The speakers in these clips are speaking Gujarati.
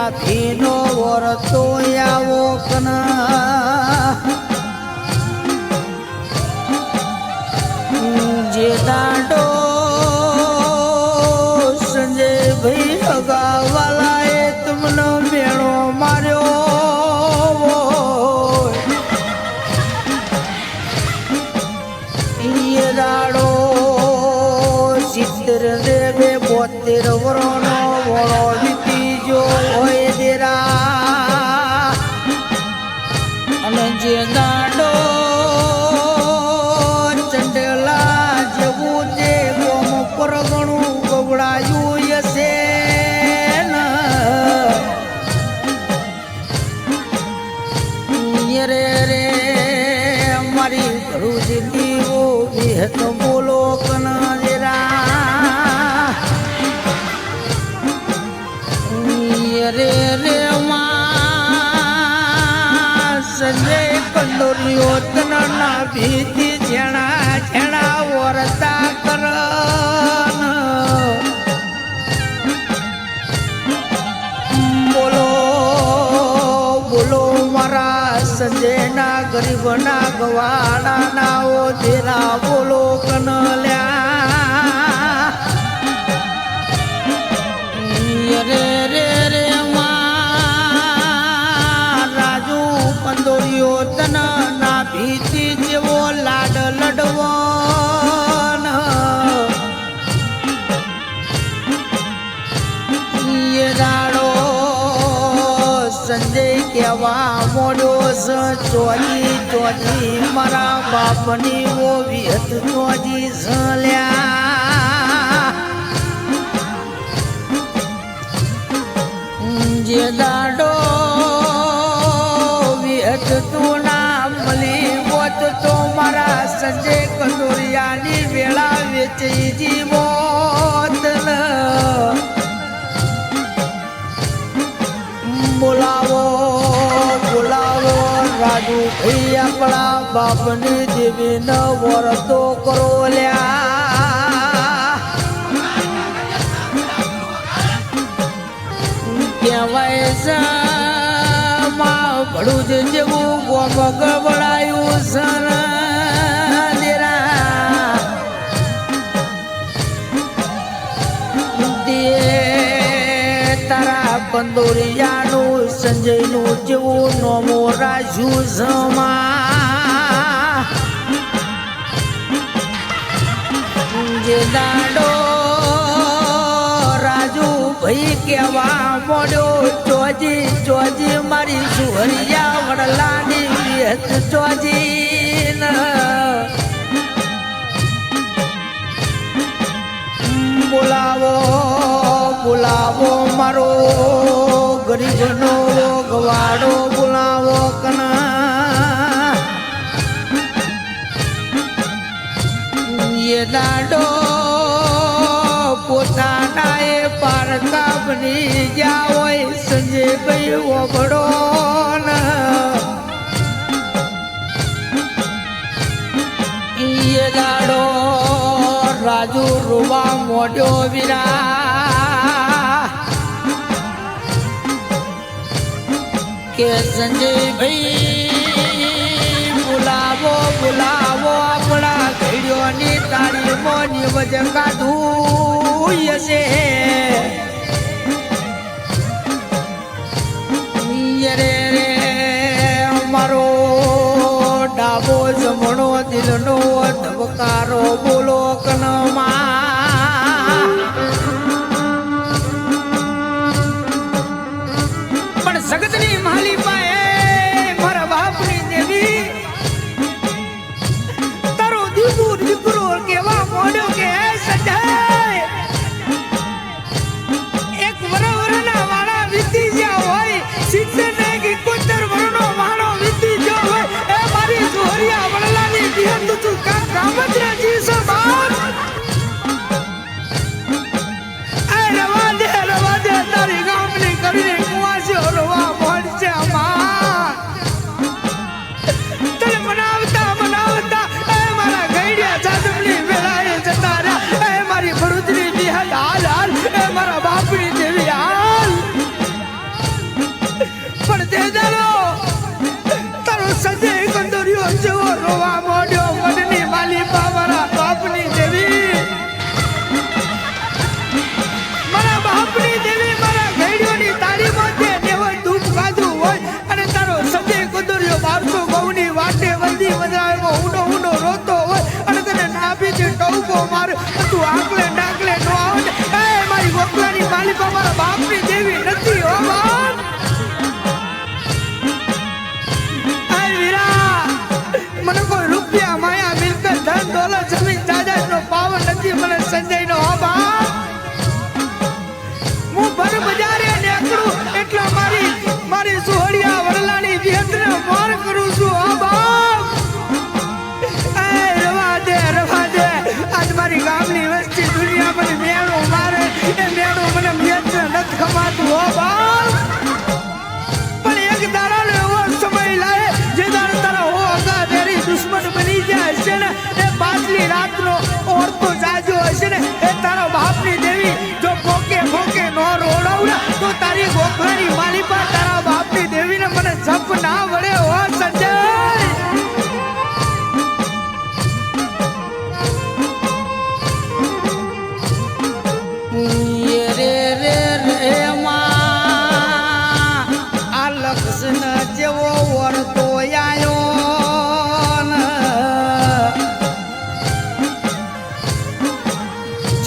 ના ભીનો વરતો આવો કના જે દાડો સંજય ભાઈ અગાવાલા એ તમને મેળો માર્યો એ દાડો 70 ને 72 વરોનો વળો વીતી જો હોય દેરા અને જે દાડો ચંડેલા જેવું જે ગોમ પર ઘણું ગવડાયું હશે રે રે મારી ઘરું જીતીઓ વિહત બોલો કના જરા રે રે માં સંજય કંડોરીઓ તના ભીતી છેણા છેણા વરતા કર બોલો બોલો મારા સંજયના ગરીબના ગવાડા નાઓ તેરા બોલો કનલ્યા રે રે રે માં રાજુ કંદોરીઓ તના ના ભીતી જેવો લાડ લડવો દાડો સંજય કેવા મોડો ચોજી ચોજી મારા બાપની ઓ વિહત ચોજી ઝલ્યા જે દાડો વિહત તું ના મળી હોત તો મારા સંજય કંદોરિયાની વેળા વેચી જીવોત બોલાવો બોલાવો રાજુ ભાઈ આપણા બાપની દેવી ન વરતો કરો લ્યા કહેવાય છે માં ભડું જેવું ગોમ ગબડાયું સર તારા કંદોરિયાનું સંજયનું જેવું નોમો રાજુ જમા જે દાડો રાજુ ભાઈ કેવા મોડ્યો ચોજી ચોજી મારી સુહરિયા વડલાની વેત ચોજી બોલાવો બોલાવો મારો ગરીબનો ગવાડો બોલાવો કના એ દાડો પોતાના એ પારકા બની ગયા હોય સંજય ભાઈ ઓગળો એ દાડો રાજુ રૂવા મોઢ્યો વીરા કે સંજય ભાઈ બોલાવો બોલાવો આપણા ઘડીઓની તાળીઓની વજન કાઢું હશે રે રે મારો ડાબો જમણો દિલનો ધબકારો બોલો કનમાં પણ સગતની માલી પાએ મારા બાપની દેવી તારો દીકરો કેવા મોડ્યો કે સંજય એક વરના વાળા વીતી ગયા હોય 70 ને 71 વરનો વાળો વીતી ગયો હોય એ મારી જોરિયા વડલાની દિહત તું કામ રામચરાજી સબાર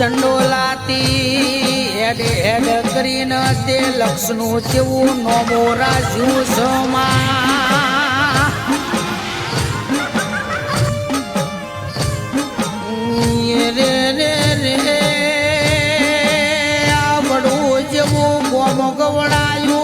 ચંડોલાતી હેડ હેડ કરીને તે લક્ષનું જેવું નોમો રાખ્યું સમા રે રે રે આ વડું જેવું ગોમ ગવડાયું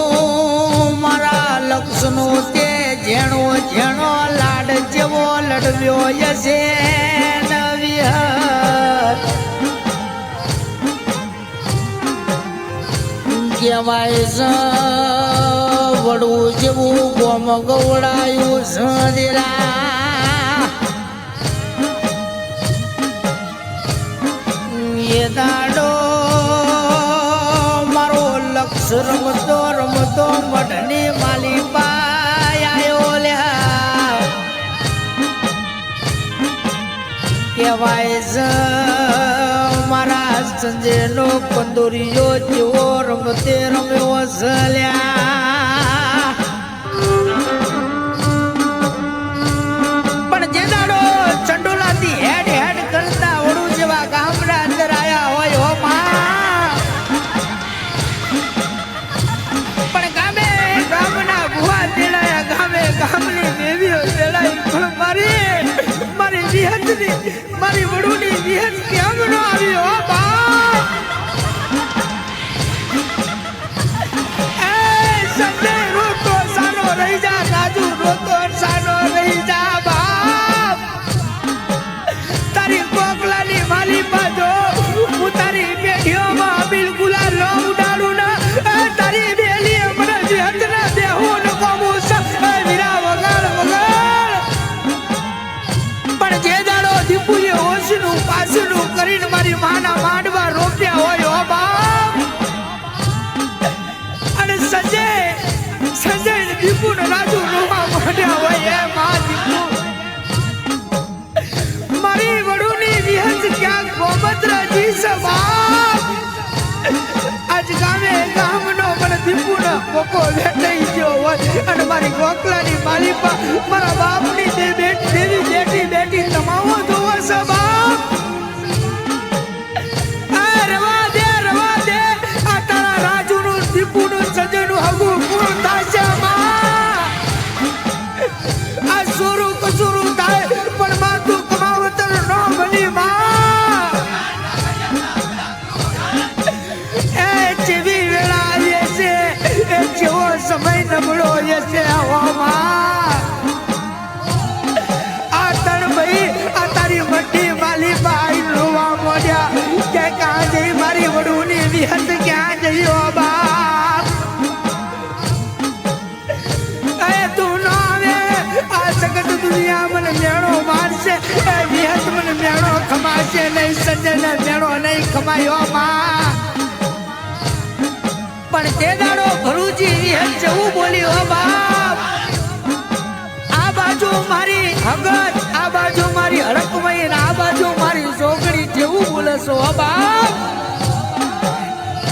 જેવું મારા લક્ષનો તે જેણો જેણો લાડ જેવો લડવ્યો હશે કહેવાય છે વડું જેવું ગોમ ગવડાયું સજરા એ દાડો મારો લક્ષ રમતો રમતો મઢની માલી પાયો લ્યા કહેવાય છે મારા સંજયનો કંદોરીયો જેવો રમતે રમ્યો ઝલ્યા પણ જે દાડો ચંડોલાથી હેડ હેડ કરતા વડું જેવા ગામડા અંદર આયા હોય હો માં પણ ગામે ગામના ભુવા તેડાયા ગામે ગામની દેવીઓ તેડાઈ પણ મારી વિહતની મારી વડુની વિહત કેમ ન આવી હો બાપ એ સંજય રોતો સાનો રહી જા રાજુ રોતો સાનો રહી જા બાપ તારી કોકલાની માલી પાજો હું તારી પેઢીઓમાં બિલકુલ ન ઉડાડું ને તારી બેલી મને વિહત ના દેવું ન કોમું વીરા વગાડ વગાડ પણ જે દાડો દીપુએ ઓછનું પાછનું કરીને મારી માના માંડવા રોપ્યા હોય હો બાપ અને સંજય દીપુ ને રાજુ રોવા માંડ્યા હોય એ માં દીપુ મારી વડુની વિહત ક્યાંક ગોમત્રજી છે બાપ આજ ગામે ગામનો મને દીપુ ને કોકો વેટાઈ ગયો હોય અને મારી ગોકલાની માલિપા મારા બાપની દેવી બેટી બેટી તમાવો જોવો છે બાપ રવા દે આ તારા રાજુનું દીપુનું સંજયનું હગું પૂરું થશે આ સોરું કસુરું થાય પણ માં તું કમાવતર ન બની માં એ જેવી વેળા આવીએ છે એ જેવો સમય નબળો છે હવામાં આ તણ ભાઈ આ તારી મટ્ટી માલી ભાઈ રોવા મોડ્યા કે ક્યાં જઈ મારી વડુની વિહત ક્યાં જઈ હો બાપ એ તું ન આવે આ જગત દુનિયા મને મેળો મારશે એ વિહત મને મેળો ખમાશે નહીં સંજયને મેળો નહીં ખમાયો માં પણ તે દાડો ભરૂચી વિહત જેવું બોલી હો બાપ આ બાજુ મારી હગત આ બાજુ મારી હડકમઈ આ બાજુ મારી છોકરી જેવું બોલે છો હો બાપ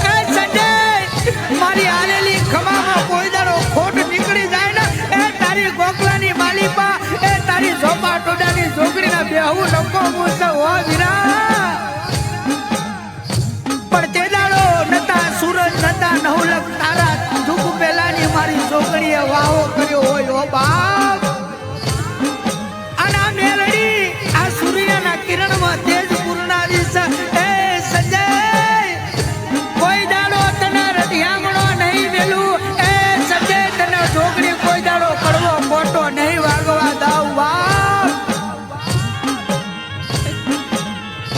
એ સંજય મારી આલેલી ખમામાં કોઈ દાડો ખોટ નીકળી જાય ને એ તારી ગોકલાની માલિપા એ તારી ઝોપા ટોડાની છોકરીના બેહુ નકો મૂસે હો વીરા પણ તે દાડો નતા સૂરજ નતા નવલક તારા ધૂપ પેલાની મારી છોકરીએ વાવો કર્યો હોય હો બાપ આના મેલડી આ સૂર્યના કિરણમાં તેજ પૂર્ણાવી છે એ સંજય કોઈ દાડો તને રઢિયામણો નહીં મેલું એ સંજય તને છોકરી કોઈ દાડો કડવો ખોટો નહીં વાગવા દાવ બાપ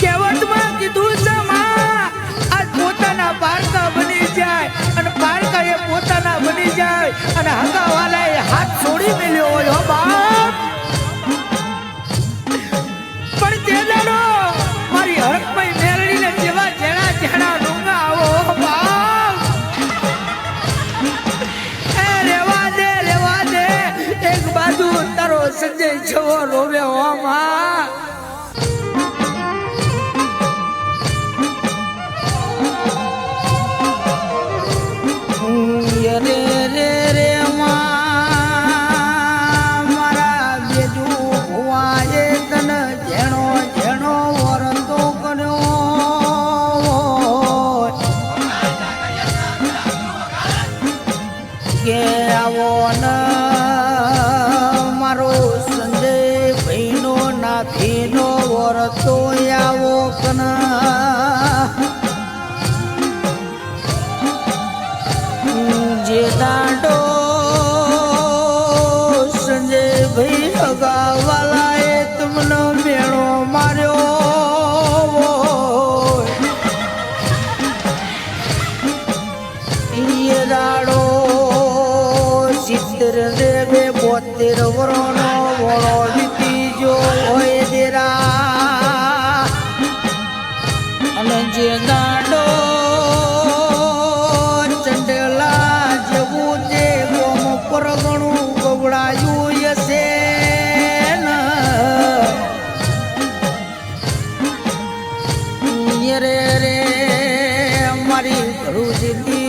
કહેવતમાં કીધું છે માં આજ પોતાના પારકા બની જાય અને પારકા એ પોતાના બની જાય અને હગાવાલાએ હાથ છોડી મેલ્યો હોય હો બાપ પણ તે દાડો મારી હરકભાઈ મેળવીને જેવા જેણા જેણા ડુંગા આવો બાપ એ રેવા દે એક બાજુ તારો સંજય છવો રોવે હો માં રે રે રે માં એનો વરતો આવો કના જે દાડો સંજય ભાઈ અગાવાલા એ તમને મેળો માર્યો એ દાડો 70 દેવે 72 વરોનો વળો વીતી જો હોય દેરા અને જે દાડો ચંડેલા જેવું તે ગોમ પર ઘણું ગવડાયું હશે રે રે મારી ભરૂચની